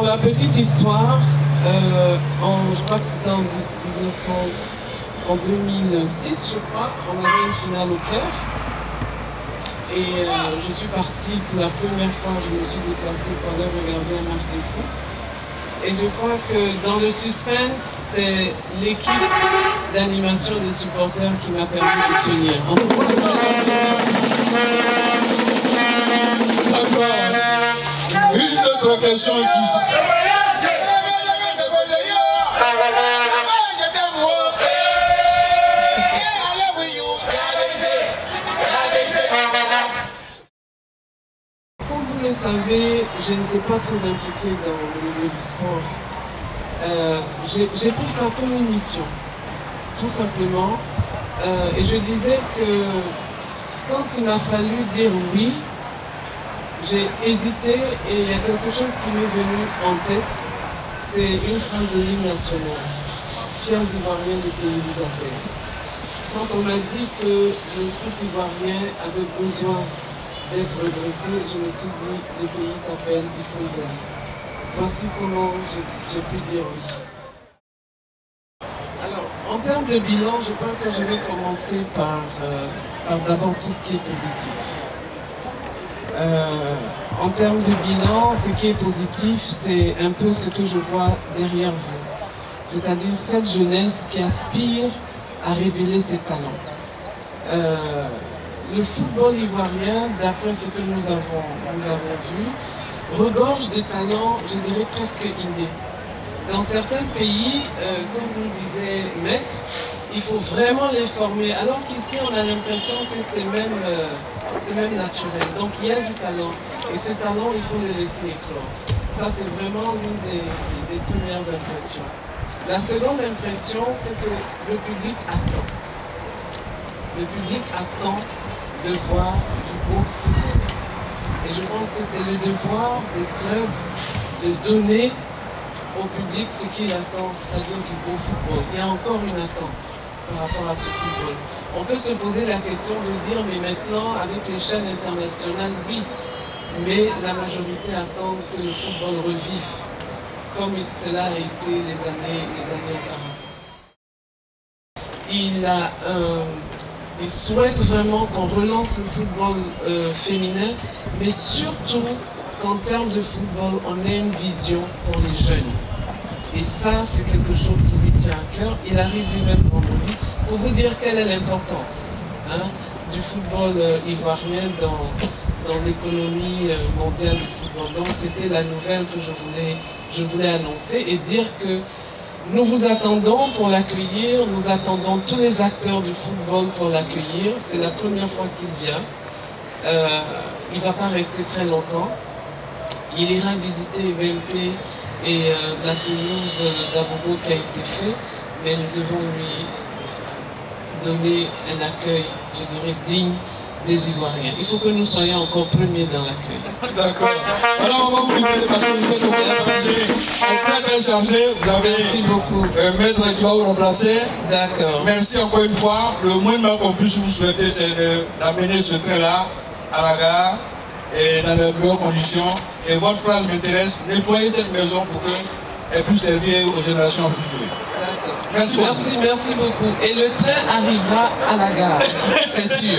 la petite histoire, je crois que c'était en 2006, je crois, on avait une finale au Caire. Et je suis partie pour la première fois, je me suis déplacée pour aller regarder un match de foot. Et je crois que dans le suspense, c'est l'équipe d'animation des supporters qui m'a permis de tenir. D'accord. Une autre question qui... Comme vous le savez, je n'étais pas très impliquée dans le milieu du sport. J'ai pris ça comme une mission, tout simplement. Et je disais que quand il m'a fallu dire oui, j'ai hésité et il y a quelque chose qui m'est venu en tête. C'est une phrase de l'hymne national. Chers Ivoiriens, le pays vous appelle. Quand on m'a dit que le foot ivoirien avait besoin d'être redressé, je me suis dit, le pays t'appelle, il faut y aller. Voici comment j'ai pu dire oui. Alors, en termes de bilan, je crois que je vais commencer par d'abord tout ce qui est positif. En termes de bilan, ce qui est positif, c'est un peu ce que je vois derrière vous. C'est-à-dire cette jeunesse qui aspire à révéler ses talents. Le football ivoirien, d'après ce que nous avons vu, regorge de talents, je dirais presque innés. Dans certains pays, comme vous disait Maître, il faut vraiment les former, alors qu'ici on a l'impression que c'est même naturel. Donc il y a du talent, et ce talent, il faut le laisser éclore. Ça, c'est vraiment l'une des premières impressions. La seconde impression, c'est que le public attend. Le public attend de voir du beau football. Et je pense que c'est le devoir des clubs de donner au public ce qu'il attend, c'est-à-dire du beau football. Il y a encore une attente par rapport à ce football. On peut se poser la question de dire, mais maintenant, avec les chaînes internationales, oui, mais la majorité attend que le football revive, comme cela a été les années auparavant. Il souhaite vraiment qu'on relance le football féminin, mais surtout qu'en termes de football, on ait une vision pour les jeunes. Et ça, c'est quelque chose qui lui tient à cœur. Il arrive lui-même vendredi pour vous dire quelle est l'importance du football ivoirien dans l'économie mondiale du football. Donc c'était la nouvelle que je voulais annoncer et dire que nous vous attendons pour l'accueillir, nous attendons tous les acteurs du football pour l'accueillir. C'est la première fois qu'il vient. Il ne va pas rester très longtemps. Il ira visiter BMP et la pelouse d'Abobo qui a été faite, mais nous devons lui donner un accueil, je dirais, digne des Ivoiriens. Il faut que nous soyons encore premiers dans l'accueil. D'accord. Alors on va vous libérer parce que vous êtes au très chargé. Vous avez Merci beaucoup. Maître qui va vous remplacer. D'accord. Merci encore une fois. Le moins qu'on puisse vous souhaiter, c'est d'amener ce train-là à la gare et dans les meilleures conditions. Et votre phrase m'intéresse, nettoyer cette maison pour qu'elle puisse servir aux générations futures. D'accord. Merci beaucoup. Et le train arrivera à la gare, c'est sûr.